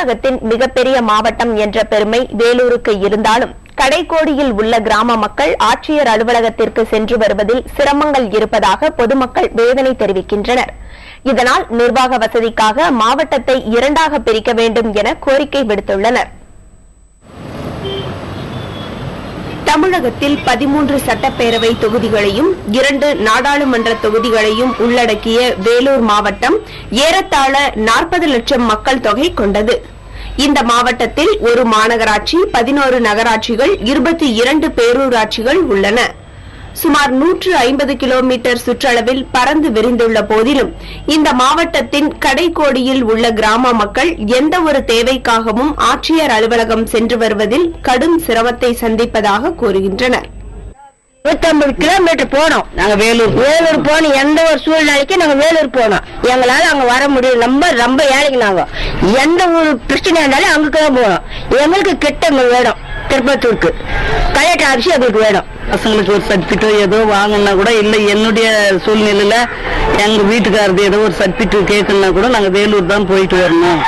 தமிழகத்தின் மிகப்பெரிய மாவட்டம் என்ற பெருமை வேலூருக்கு இருந்தாலும் கடைக்கோடியில் உள்ள கிராம மக்கள் ஆட்சியர் அலுவலகத்திற்கு சென்று வருவதில் சிரமங்கள் இருப்பதாக பொதுமக்கள் வேதனை தெரிவிக்கின்றனர். இதனால் நிர்வாக வசதிக்காக மாவட்டத்தை இரண்டாக பிரிக்க வேண்டும் என கோரிக்கை விடுத்துள்ளனர். தமிழகத்தில் 13 சட்டப்பேரவை தொகுதிகளையும் 2 நாடாளுமன்ற தொகுதிகளையும் உள்ளடக்கிய வேலூர் மாவட்டம் ஏறத்தாழ 40 லட்சம் மக்கள் தொகை கொண்டது. இந்த மாவட்டத்தில் ஒரு மாநகராட்சி, 11 நகராட்சிகள், 22 பேரூராட்சிகள் உள்ளன. சுமார் 150 கிலோமீட்டர் சுற்றளவில் பறந்து விரிந்துள்ள போதிலும் இந்த மாவட்டத்தின் கடைக்கோடியில் உள்ள கிராம மக்கள் எந்த ஒரு தேவைக்காகவும் ஆட்சியர் அலுவலகம் சென்று வருவதில் கடும் சிரமத்தை சந்திப்பதாக கூறுகின்றனர். 150 கிலோமீட்டர் போனோம். நாங்க வேலூர் போனோம். எந்த ஒரு சூழ்நிலைக்கு நாங்க வேலூர் போனோம். எங்களால அங்க வர முடியும். ரொம்ப ஏழைக்கு நாங்க எந்த ஒரு பிரச்சனை இருந்தாலும் அங்குதான் போனோம். எங்களுக்கு கிட்ட வேணும். திருப்பத்தூருக்கு கலெக்டர் ஆஃபீஸ் எங்களுக்கு வேணும். பசங்களுக்கு ஒரு சர்டிபிகேட் ஏதோ வாங்கினா கூட இல்லை, என்னுடைய சூழ்நிலையில எங்க வீட்டுக்காரது ஏதோ ஒரு சர்டிபிகேட் கேட்கணும்னா கூட நாங்க வேலூர் தான் போயிட்டு வரணும்.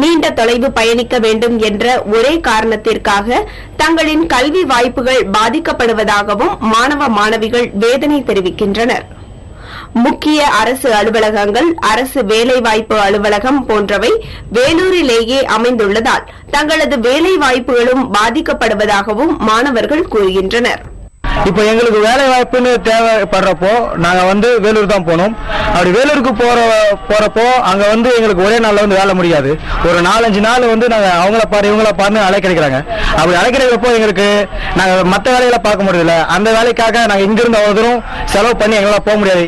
நீண்ட தொலைவு பயணிக்க வேண்டும் என்ற ஒரே காரணத்திற்காக தங்களின் கல்வி வாய்ப்புகள் பாதிக்கப்படுவதாகவும் மாணவ மாணவிகள் வேதனை தெரிவிக்கின்றனர். முக்கிய அரசு அலுவலகங்கள், அரசு வேலைவாய்ப்பு அலுவலகம் போன்றவை வேலூரிலேயே அமைந்துள்ளதால் தங்களது வேலை வாய்ப்புகளும் பாதிக்கப்படுவதாகவும் மாணவர்கள் கூறுகின்றனர். இப்போ எங்களுக்கு வேலை வாய்ப்புன்னு தேவைப்படுறப்போ நாங்க வேலூர் தான் போனோம். அப்படி வேலூருக்கு போறப்போ அங்க எங்களுக்கு ஒரே நாள்ல வேலை முடியாது. ஒரு 4-5 நாள் நாங்க அவங்கள பாரு இவங்கள பாருன்னு அழைக்கிறாங்க. அப்படி அழைக்கிறப்போ எங்களுக்கு நாங்க மற்ற வேலைகளை பார்க்க முடியல. அந்த வேலைக்காக நாங்க இங்கிருந்து அவ்வளவு தூரம் செலவு பண்ணி எங்களால போக முடியாது.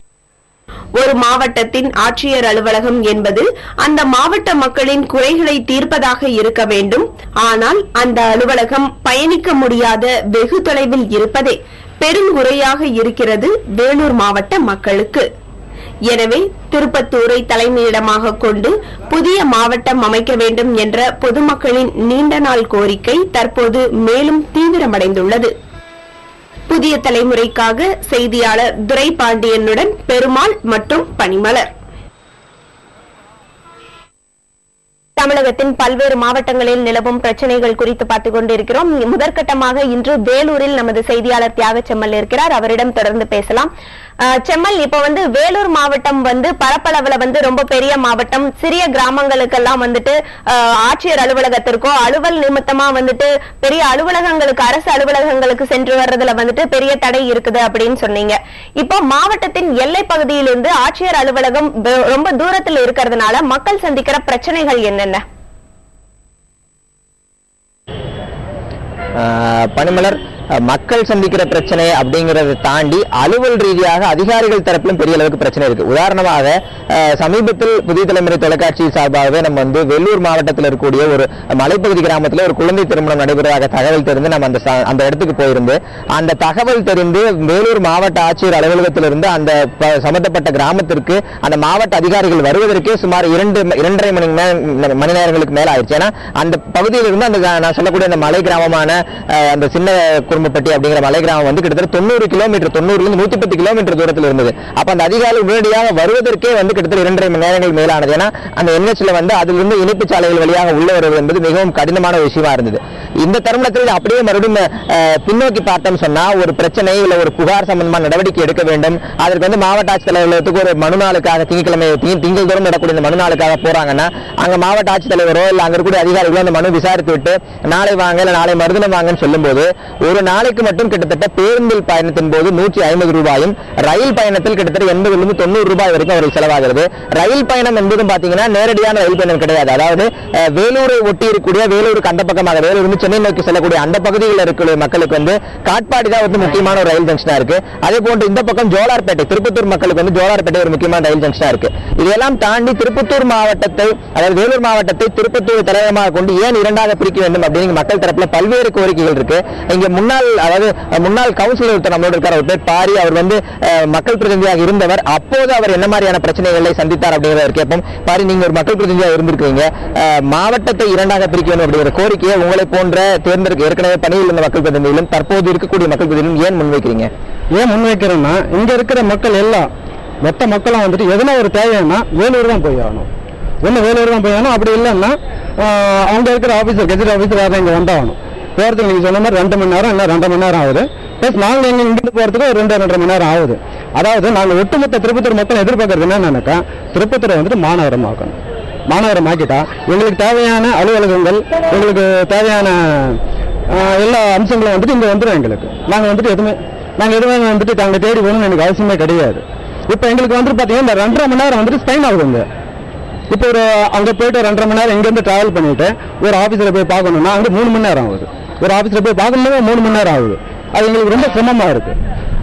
ஒரு மாவட்டத்தின் ஆட்சியர் அலுவலகம் என்பது அந்த மாவட்ட மக்களின் குறைகளை தீர்ப்பதாக இருக்க வேண்டும். ஆனால் அந்த அலுவலகம் பயணிக்க முடியாத வெகு தொலைவில் இருப்பதே பெருங்குறையாக இருக்கிறது வேலூர் மாவட்ட மக்களுக்கு. எனவே திருப்பத்தூரை தலைமையிடமாக கொண்டு புதிய மாவட்டம் அமைக்க வேண்டும் என்ற பொதுமக்களின் நீண்ட நாள் கோரிக்கை தற்போது மேலும் தீவிரமடைந்துள்ளது. புதிய தலைமுறைக்காக செய்தியாளர் துரைபாண்டியனுடன் பெருமாள் மற்றும் பனிமலர். தமிழகத்தின் பல்வேறு மாவட்டங்களில் நிலவும் பிரச்சனைகள் குறித்து பார்த்துக் கொண்டிருக்கிறோம். முதற்கட்டமாக இன்று வேலூரில் நமது செய்தியாளர் தியாக செம்மல் இருக்கிறார். அவரிடம் தொடர்ந்து பேசலாம். செம்மல், இப்ப வேலூர் மாவட்டம் பரப்பளவுல ரொம்ப பெரிய மாவட்டம். சிறிய கிராமங்களுக்கெல்லாம் ஆட்சியர் அலுவலகத்திற்கோ அலுவல் நிமித்தமா பெரிய அலுவலகங்களுக்கு, அரசு அலுவலகங்களுக்கு சென்று வர்றதுல பெரிய தடை இருக்குது அப்படின்னு சொன்னீங்க. இப்போ மாவட்டத்தின் எல்லை பகுதியிலிருந்து ஆட்சியர் அலுவலகம் ரொம்ப தூரத்தில் இருக்கிறதுனால மக்கள் சந்திக்கிற பிரச்சனைகள் என்னென்ன? பனிமலர், மக்கள் சந்திக்கிற பிரச்சனை அப்படிங்கறதை தாண்டி அலுவல் ரீதியாக அதிகாரிகள் தரப்பிலும் பெரிய அளவுக்கு பிரச்சனை இருக்கு. உதாரணமாக சமீபத்தில் புதிய தலைமுறை தொலைக்காட்சி சார்பாகவே நம்ம வெள்ளூர் மாவட்டத்தில் இருக்கக்கூடிய ஒரு மலைப்பகுதி கிராமத்தில் ஒரு குழந்தை திருமணம் நடைபெறுவதாக தகவல் தெரிந்து நம்ம அந்த இடத்துக்கு போயிருந்து அந்த தகவல் தெரிந்து வேலூர் மாவட்ட ஆட்சியர் அலுவலகத்திலிருந்து அந்த சம்பந்தப்பட்ட கிராமத்திற்கு அந்த மாவட்ட அதிகாரிகள் வருவதற்கே சுமார் 2.5 மணி நேரங்களுக்கு மேல ஆயிடுச்சு. ஏன்னா அந்த பகுதியிலிருந்து அந்த நான் சொல்லக்கூடிய அந்த மலை கிராமமான அந்த சின்ன குறும்பப்பட்டி அப்படிங்கிற மலை கிராமம் கிட்டத்தட்ட 90 கிலோமீட்டர் 90 110 கிலோமீட்டர் தூரத்தில் இருந்தது. அப்ப அந்த அதிகாரிகள் உடனடியாக வருவதற்கே கிட்டத்தட்ட 2.5 மணி நேரங்கள் மேலானது. ஏன்னா அந்த என்ஹெச்ல அதிலிருந்து இணைப்பு சாலைகள் வழியாக உள்ள வருவது என்பது மிகவும் கடினமான விஷயமா இருந்தது. இந்த தருணத்தில் அப்படியே மறுபடியும் பின்னோக்கி பார்த்தோம் சொன்னா ஒரு பிரச்சனை இல்ல ஒரு புகார் சம்பந்தமான நடவடிக்கை எடுக்க வேண்டும். அதற்கு மாவட்ட ஆட்சித்தலைவர்களுக்கு ஒரு மனு நாளுக்காக திங்கள் தோறும் நடக்கூடிய இந்த மனு நாளுக்காக போறாங்கன்னா அங்க மாவட்ட ஆட்சித்தலைவரோ இல்ல அங்க இருக்கக்கூடிய அதிகாரிகளோ அந்த மனு விசாரித்து விட்டு நாளை வாங்க இல்ல நாளை மறுதினம் வாங்கன்னு சொல்லும் போது ஒரு நாளைக்கு மட்டும் கிட்டத்தட்ட பேருந்தில் பயணத்தின் போது 150 ரூபாயும், ரயில் பயணத்தில் கிட்டத்தட்ட 80 to 90 ரூபாய் வரைக்கும் அவருக்கு செலவாகிறது. ரயில் பயணம் என்பதும் பாத்தீங்கன்னா நேரடியான ரயில் பயணம் கிடையாது. அதாவது வேலூரை ஒட்டி இருக்கக்கூடிய வேலூருக்கு அந்த பக்கமாக வேலூர் சென்னை நோக்கி செல்லக்கூடிய அந்த பகுதியில் இருக்கிற மக்களுக்கு காட்பாடி தான் முக்கியமான ஒரு ரயில் ஜங்ஷனா இருக்கு. அதே போன்று இந்த பக்கம் ஜோலார்பேட்டை, திருப்பத்தூர் மக்களுக்கு ஜோலார்பேட்டை ஒரு முக்கியமான ரயில் ஜங்ஷனா இருக்கு. இதெல்லாம் தாண்டி திருப்பத்தூர் மாவட்டத்தை, அதாவது வேலூர் மாவட்டத்தை திருப்பத்தூர் தலைவமாக கொண்டு ஏன் இரண்டாக பிரிக்க வேண்டும் அப்படின்னு மக்கள் தரப்புல பல்வேறு கோரிக்கைகள் இருக்கு. இங்க முன்னாள் கவுன்சிலர் ஒருத்தர் நம்மளோட இருக்கார், அவர் பேர் பாரி. அவர் மக்கள் பிரதிநிதியாக இருந்தவர். அப்போது அவர் என்ன மாதிரியான பிரச்சனைகளை சந்தித்தார் அப்படிங்கிறத கேட்போம். பாரி, நீங்க ஒரு மக்கள் பிரதிநிதியாக இருந்திருக்கீங்க. மாவட்டத்தை இரண்டாக பிரிக்க வேண்டும் அப்படிங்கிற கோரிக்கையை உங்களை போன்ற ஏற்கனவே பணியில் இருந்த மக்கள் பிரதிநிதிகளும் தற்போது இருக்கக்கூடிய மக்கள் பிரதிநிதிகளும் ஏன் முன்வைக்கிறீங்க? ஏன் முன்வைக்கிறோம்னா இங்க இருக்கிற மக்கள் எல்லாம் மொத்த மக்களும் எதனா ஒரு தேவைன்னா வேலூர் தான் போய் ஆகணும். ஒன்று வேலூர் தான் போய் அப்படி இல்லைன்னா அவங்க இருக்கிற ஆஃபீஸர் கெஜெட் ஆஃபீஸர் யாரும் இங்கே வந்தாகணும். போகிறதுக்கு நீங்கள் சொன்ன மாதிரி 2 மணி நேரம் இல்லை 2.5 மணி நேரம் ஆகுது. ப்ளஸ் நாங்கள் இங்கிருந்து போகிறதுக்கு ஒரு 2.5 மணி நேரம் ஆகுது. அதாவது நாங்கள் ஒட்டுமொத்த திருப்பத்தூர் மக்கள் எதிர்பார்க்கறது என்னன்னாக்கா திருப்பத்தூரை வந்துட்டு மாநகரமாக்கணும். மாநகரமாக்கிட்டா எங்களுக்கு தேவையான அலுவலகங்கள், எங்களுக்கு தேவையான எல்லா அம்சங்களும் வந்துட்டு இங்கே வந்துடும். எங்களுக்கு நாங்கள் வந்துட்டு எதுவுமே வந்துட்டு நாங்கள் தேடி போகணும்னு எனக்கு அவசியமே கிடையாது. இப்போ எங்களுக்கு வந்துட்டு பார்த்தீங்கன்னா இந்த 2.5 மணி நேரம் வந்துட்டு ஸ்பெயின் ஆகுதுங்க. இப்போ ஒரு அங்கே போயிட்டு 2.5 மணி நேரம் இங்கேருந்து ட்ராவல் பண்ணிட்டு ஒரு ஆஃபீஸில் போய் பார்க்கணும்னா அங்கே 3 மணி நேரம் ஆகுது. ஒரு ஆஃபீஸில் போய் பார்க்கணும்னா 3 மணி நேரம் ஆகுது. அது எங்களுக்கு ரொம்ப சிரமமாக இருக்கு.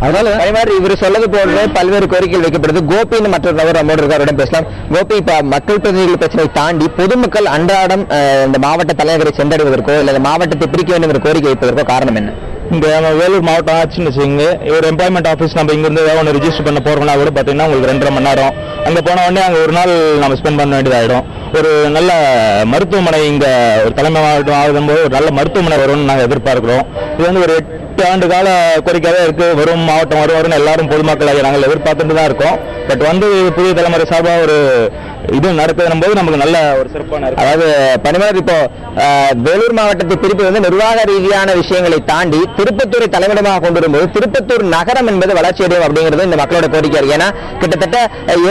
அதனால அதே மாதிரி இவர் சொல்லது போல பல்வேறு கோரிக்கைகள் வைக்கப்படுது. கோபின்னு மற்றொரு நபர் நம்மோடு இருக்காருடன் பேசலாம். கோபி, இப்ப மக்கள் பிரதிநிதிகள் பிரச்சனை தாண்டி பொதுமக்கள் அன்றாடம் இந்த மாவட்ட தலைநகரை சென்றடைவதற்கோ இல்ல மாவட்டத்தை பிரிக்க வேண்டும் கோரிக்கை வைப்பதற்கோ காரணம் என்ன? இங்க நம்ம வேலூர் மாவட்டம் ஆச்சுன்னு வச்சுக்கோங்க, ஒரு எம்ப்ளாய்மெண்ட் ஆஃபீஸ் நம்ம இங்கிருந்து ஏதாவது ஒன்று ரிஜிஸ்டர் பண்ண போறோம்னா கூட பார்த்தீங்கன்னா உங்களுக்கு 2.5 மணி நேரம். அங்கே போன உடனே அங்கே ஒரு நாள் நம்ம ஸ்பெண்ட் பண்ண வேண்டியதாயிடும். ஒரு நல்ல மருத்துவமனை இங்கே ஒரு தலைமை மாவட்டம் ஆகும்போது ஒரு நல்ல மருத்துவமனை வரும்னு நாங்கள் எதிர்பார்க்கிறோம். இது வந்து ஒரு 8 ஆண்டு கால கோரிக்கையாகவே இருக்கு. வரும் மாவட்டம் வரும்னு எல்லாரும் பொதுமக்களாக நாங்கள் எதிர்பார்த்துட்டு தான் இருக்கோம். பட் வந்து புதிய தலைமுறை சார்பாக ஒரு இது நடக்குதும் போது நமக்கு நல்ல ஒரு சிறப்பான இருக்கு. அதாவது பணிமலர், இப்போ வேலூர் மாவட்டத்தை பிரிப்பது வந்து நிர்வாக ரீதியான விஷயங்களை தாண்டி திருப்பத்தூரை தலைமையிடமாக கொண்டு வரும்போது திருப்பத்தூர் நகரம் என்பது வளர்ச்சி அடையும் அப்படிங்கிறது இந்த மக்களோட கோரிக்கை இருக்கு. ஏன்னா கிட்டத்தட்ட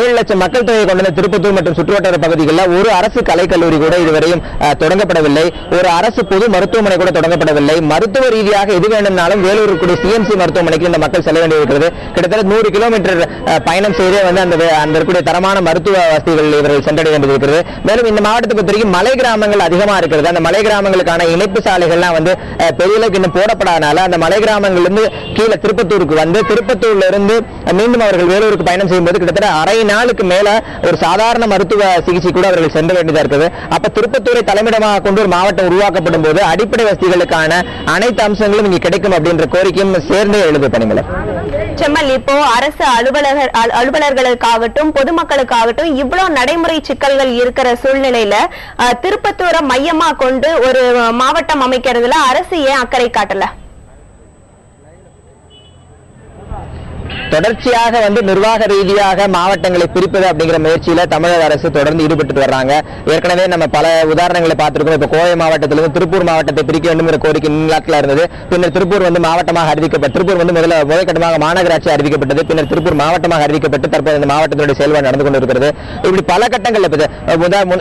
7 லட்சம் மக்கள் தொகை கொண்ட திருப்பத்தூர் மற்றும் சுற்றுவட்டார பகுதிகளில் ஒரு அரசு கலைக்கல்லூரி கூட இதுவரையும் தொடங்கப்படவில்லை. ஒரு அரசு பொது மருத்துவமனை கூட தொடங்கப்படவில்லை. மருத்துவ ரீதியாக எது வேண்டும்னாலும் வேலூர் இருக்கக்கூடிய சிஎம்சி மருத்துவமனைக்கு இந்த மக்கள் செல்ல வேண்டியிருக்கிறது. கிட்டத்தட்ட 100 கிலோமீட்டர் பயணம் செய்தே வந்து அந்த இருக்கக்கூடிய தரமான மருத்துவ வசதிகள் இவர்கள் சென்றடைய வேண்டியிருக்கிறது. மேலும் இந்த மாவட்டத்தை பொறுத்த வரைக்கும் மலை கிராமங்கள் அதிகமா இருக்கிறது. அந்த மலை கிராமங்களுக்கான இணைப்பு சாலைகள்லாம் வந்து பெரிய அளவுக்கு இன்னும் போடப்படாதனால அந்த மலை கிராமங்கள்ல இருந்து கீழே திருப்பத்தூருக்கு வந்து திருப்பத்தூர்ல இருந்து மீண்டும் அவர்கள் வேலூருக்கு பயணம் செய்யும்போது கிட்டத்தட்ட அரை நாளுக்கு மேல ஒரு சாதாரண மருத்துவ சிகிச்சை கூட அவர்கள் சென்ற வேண்டியதா இருக்குது. அப்ப திருப்பத்தூரை தலைமையிடமாக கொண்டு ஒரு மாவட்டம் உருவாக்கப்படும் போது அடிப்படை வசதிகளுக்கான அனைத்து அம்சங்களும் இங்க கிடைக்கும் அப்படின்ற கோரிக்கையும் சேர்ந்தே எழுது பணிமலர். செம்மல், இப்போ அரசு அலுவலர்களுக்காகட்டும் பொதுமக்களுக்காகட்டும் இவ்வளவு நடைமுறை சிக்கல்கள் இருக்கிற சூழ்நிலையில திருப்பத்தூரை மையமா கொண்டு ஒரு மாவட்டம் அமைக்கிறதுல அரசு ஏன் அக்கறை காட்டல? தொடர்ச்சியாக வந்து நிர்வாக ரீதியாக மாவட்டங்களை பிரிப்பது அப்படிங்கிற முயற்சியில தமிழக அரசு தொடர்ந்து ஈடுபட்டு வர்றாங்க. ஏற்கனவே நம்ம பல உதாரணங்களை பார்த்திருக்கோம். இப்ப கோவை மாவட்டத்திலிருந்து திருப்பூர் மாவட்டத்தை பிரிக்க வேண்டும் என்ற கோரிக்கை நீளாட்டில் இருந்தது. பின்னர் திருப்பூர் வந்து மாவட்டமாக அறிவிக்கப்பட்டு திருப்பூர் வந்து முதற்கட்டமாக மாநகராட்சி அறிவிக்கப்பட்டது. பின்னர் திருப்பூர் மாவட்டமாக அறிவிக்கப்பட்டு தற்போது இந்த மாவட்டத்தினுடைய செயல்பாடு நடந்து கொண்டிருக்கிறது. இப்படி பல கட்டங்கள்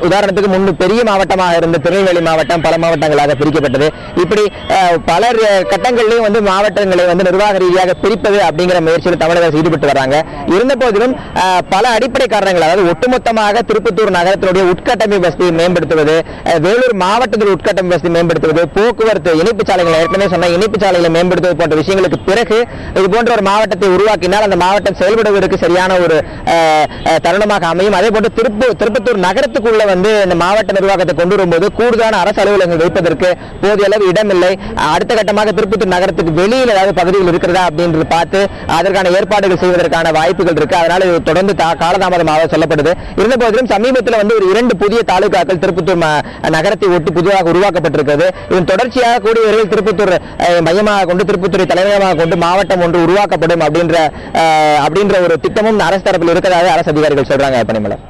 உதாரணத்துக்கு முன்பு பெரிய மாவட்டமாக இருந்த திருநெல்வேலி மாவட்டம் பல மாவட்டங்களாக பிரிக்கப்பட்டது. இப்படி பல கட்டங்களிலும் வந்து மாவட்டங்களை வந்து நிர்வாக ரீதியாக பிரிப்பது அப்படிங்கிற முயற்சியில் தமிழக ஈடுபட்டு வராங்க. இருந்த போதிலும் பல அடிப்படை காரணங்கள், அதாவது ஒட்டுமொத்தமாக திருப்பத்தூர் நகரத்தினுடைய உட்கட்டமைப்பு வசதியை மேம்படுத்துவது, வேலூர் மாவட்டத்தில் உட்கட்டமைப்பு வசதி மேம்படுத்துவது, போக்குவரத்து இணைப்பு சாலைகளை ஏற்கனவே சொன்ன இணைப்பு சாலைகளை மேம்படுத்துவது போன்ற விஷயங்களுக்கு பிறகு இது போன்ற ஒரு மாவட்டத்தை உருவாக்கினால் அந்த மாவட்டம் செயல்படுவதற்கு சரியான ஒரு தருணமாக அமையும். அதே போன்று திருப்பத்தூர் நகரத்துக்குள்ள வந்து இந்த மாவட்ட நிர்வாகத்தை கொண்டு வரும்போது கூடுதலான அரசு அலுவலகங்கள் வைப்பதற்கு போதிய அளவு இடமில்லை. அடுத்த கட்டமாக திருப்பத்தூர் நகரத்துக்கு வெளியில் ஏதாவது பகுதிகள் இருக்கிறதா அப்படின்றது பார்த்து அதற்கான ஏற்பாடுகள் செய்வதற்கான வாய்ப்புகள் இருக்கு. அதனால இது தொடர்ந்து காலதாமதமாக சொல்லப்படுது. இருந்த போதிலும் சமீபத்தில் வந்து ஒரு 2 புதிய தாலுகாக்கள் திருப்பத்தூர் நகரத்தை ஒட்டி புதிதாக உருவாக்கப்பட்டிருக்கிறது. இதன் தொடர்ச்சியாக கூடிய விரைவில் திருப்பத்தூர் மையமாக கொண்டு திருப்பத்தூரை தலைமையமாக கொண்டு மாவட்டம் ஒன்று உருவாக்கப்படும் அப்படின்ற ஒரு திட்டமும் அரசு தரப்பில் இருக்கிறதாக அரசு அதிகாரிகள் சொல்றாங்க. பணிமலர்.